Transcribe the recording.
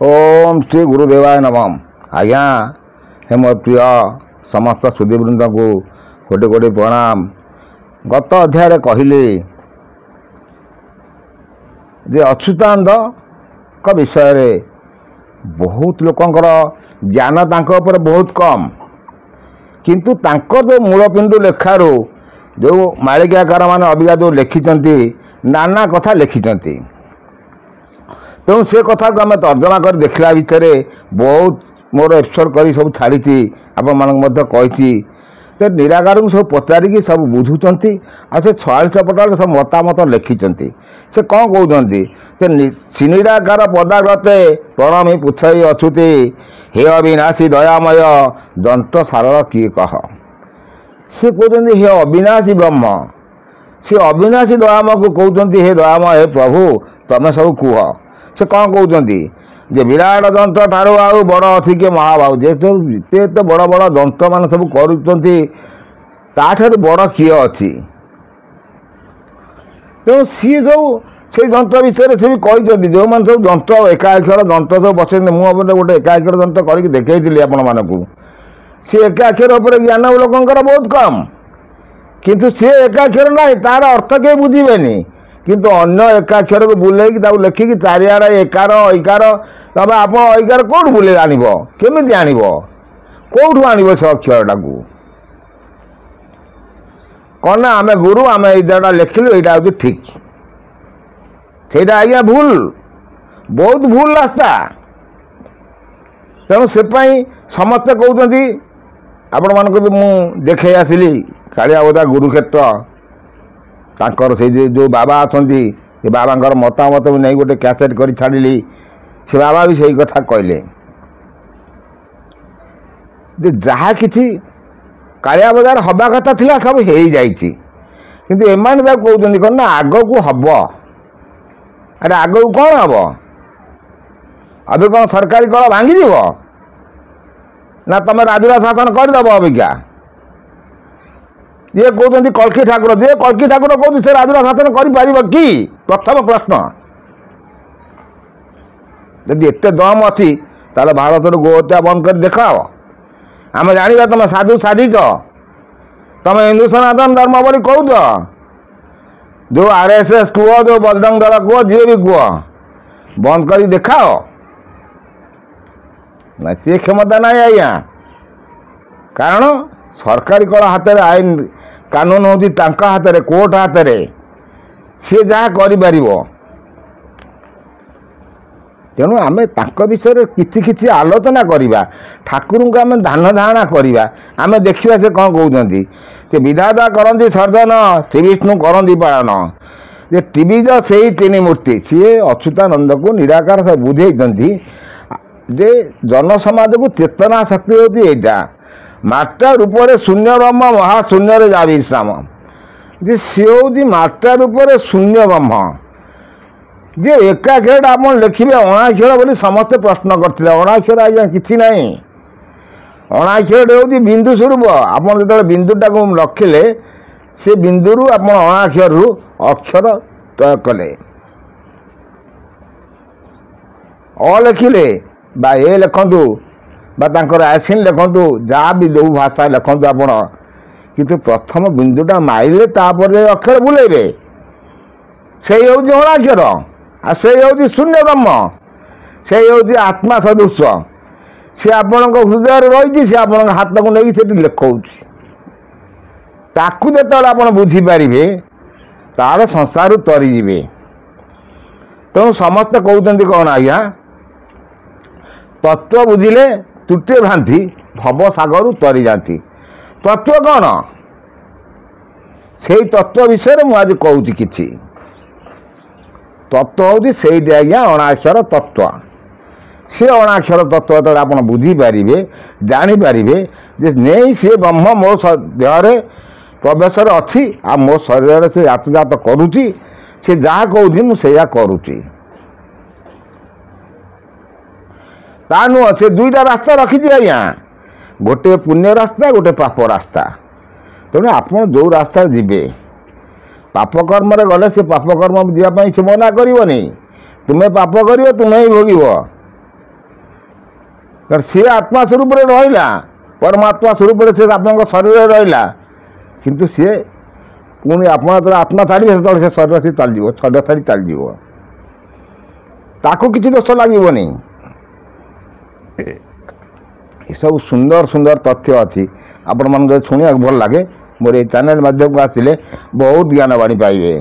ओम श्री गुरुदेवाय नमः। आज्ञा हे मोर प्रिय समस्त सुधीवृंद को कोटि कोटि प्रणाम। गत अध्याय कहली जे अच्युतानंद का विषय रे बहुत लोकंकर ज्ञान तांको ऊपर बहुत कम, किंतु तांकर जो मूलपिंडु लेखारू जो मालिकाकार मान अबिका जो लिखिंट नाना कथा लिखिंट तेणु से कथा को आम तर्जमा कर देखला भितर बहुत मोर एपिसोड कर सब छाड़ी आपी तो निराकार को सब पचारिकी सब बुझुंट आ से 46 पटार सब मतामत लिखिंट से कौन कहते से निराकार पदागते प्रणमी पुछई अछुति हे अविनाशी दयामय दंत सारल किए कह। से कहते हे अविनाशी ब्रह्म, से अविनाशी दयामय को कहते हे दयामय हे प्रभु तमें सब कुह। से कौन कहते जे विराट दंत ठारू आउ बड़ अच्छी किए महाबाहु जे तो बड़ बड़ दंत मान सब कर बड़ किए अच्छी तेणु सी सब से दंत विषय से भी कहते जो मैंने सब दंत एकाक्षर दंत सब बचे मुझे गोटे एकाक्षर दंत करके देखी आपण मानक सी एकाक्षर उपर ज्ञान लोकंर बहुत कम, किंतु सी एकाक्षर ना तार अर्थ कहीं बुझे किंतु अन्य एकाक्षर को बुले लिखिकी चारिआडे एकार ऐकार तब आप ऐकार कौट बुले आनब केमी आनब कौटू आनब से अक्षरटा को कौन ना आम गुरु आम यहाँ लिखिलु यहाँ हूँ ठीक से आज्ञा भूल बहुत भूल रास्ता। तेणु से समस्ते कहते आपण मान भी मुझे देखे आसली कालिया बोधा गुरुक्षेत्र तांकर से जो बाबा अच्छा बाबा मतामत नहीं गोटे कैसेट कर छाड़ी से बाबा भी सही कथा कहले जहाँ कि कालिया बजार हवा कथा थिला सब हो जाइए किंतु एमाने कहते कौन ना आग को हम अरे आग को कौन हम अभी कौन सरकारी कल भांगी ना तुम राजुरा शासन करदेव अबिका ये कहते कल्की ठाकुर जे कल्की ठाकुर कहते से राजुरा शासन कर कि प्रथम प्रश्न यदि एत दम अच्छी ताले भारत गोहत्या बंद कर देखाओ आम जाना तुम साधु साधिच तुम हिंदू सनातन धर्म बोली कौच जो आरएसएस कह जो बजरंग दल कह जी भी कह बंद कर देखाओ ना सी क्षमता ना आज्ञा कारण सरकारी कल हाथ में आईन कानून हूँ हाथ में कोर्ट हाथ में सी जहाँ कर तेणु आम विषय किसी आलोचना करवा ठाकुर को आम धान धारणा करवा आम देखा से कौन कहते कि विधाता करती सर्जन श्री विष्णु करती पालन जे टीवी जो से ही तीन मूर्ति सी अच्युतानंद को निराकार से बुझे जे जनसमाज को चेतना शक्ति होती यहाँ माटा रूप में शून्य ब्रह्म महाशून्य जा विश्राम जे सी हूँ माटा रूप में शून्य ब्रह्म जे एकाक्षर आप लिखे अणाक्षर बोली समस्ते प्रश्न करते अणाक्षर आज्ञा कि ना अणाक्षर हूँ बिंदु स्वरूप आप जो बिंदुटा को रखिले से बिंदु आप अणाक्षर रु अक्षर तय कले अ लिखिले बा ए लिखु बार आसिन लिखु जहाँ भी जो भाषा लिखु आपण किंतु प्रथम बिंदुटा माइले तापर अक्षर बुलेबे से हूँ अणाक्षर आ से हूँ शून्य ब्रह्म से हूँ आत्मा सदृश सी आपण हृदय रही सी आप हाथ को लेकिन से लिखौँ ताकू जो आप बुझीपारे तार संसार तरीजे तेणु समस्ते कहते कौन आज्ञा तत्व बुझिले तुटे भ्रांति भव सागर तरी जाती तत्व कौन से तत्व विषय में मुझे कहूँ कि तत्व हूँ से आज्ञा अणाक्षर तत्व से अणाक्षर तत्व जो आप बुझीपारे जानीपारे जे नहीं सी ब्रह्म मो देह प्रवेश अच्छी आ मो शरीर से यातायात करुच्ची से जहाँ कहूँ मुझे करुच्ची ता नुह से दुईटा रास्ता रखी आज्ञा गोटे पुण्य रास्ता गोटे पाप रास्ता तेणु आप जो रास्ता जीवे पाप कर्म गले से पाप कर्म जावाई से मना करनी तुम्हें पाप कर तुम्हें ही भोग କାରଣ ସିଏ ଆତ୍ମା ସ୍ୱରୂପରେ ରହିଲା, ପରମାତ୍ମା ସ୍ୱରୂପରେ ସେ ଆପଣଙ୍କ ଶରୀରରେ ରହିଲା, କିନ୍ତୁ ସିଏ ପୁଣି ଆପଣ ଯେତେବେଳେ ଆତ୍ମା ଛାଡ଼ିବେ ସେତେବେଳେ ସେ ଶରୀର ସେ ଚାଲିଯିବ, ଶରୀର ଛାଡ଼ି ଚାଲିଯିବ, ତାକୁ କିଛି ଦୋଷ ଲାଗିବନି। ଏସବୁ ସୁନ୍ଦର ସୁନ୍ଦର ତଥ୍ୟ ଅଛି, ଆପଣମାନଙ୍କୁ ଯଦି ଶୁଣିବାକୁ ଭଲ ଲାଗେ ମୋର ଏଇ ଚ୍ୟାନେଲ୍ ମାଧ୍ୟମକୁ ଆସିଲେ ବହୁତ ଜ୍ଞାନବାଣୀ ପାଇବେ।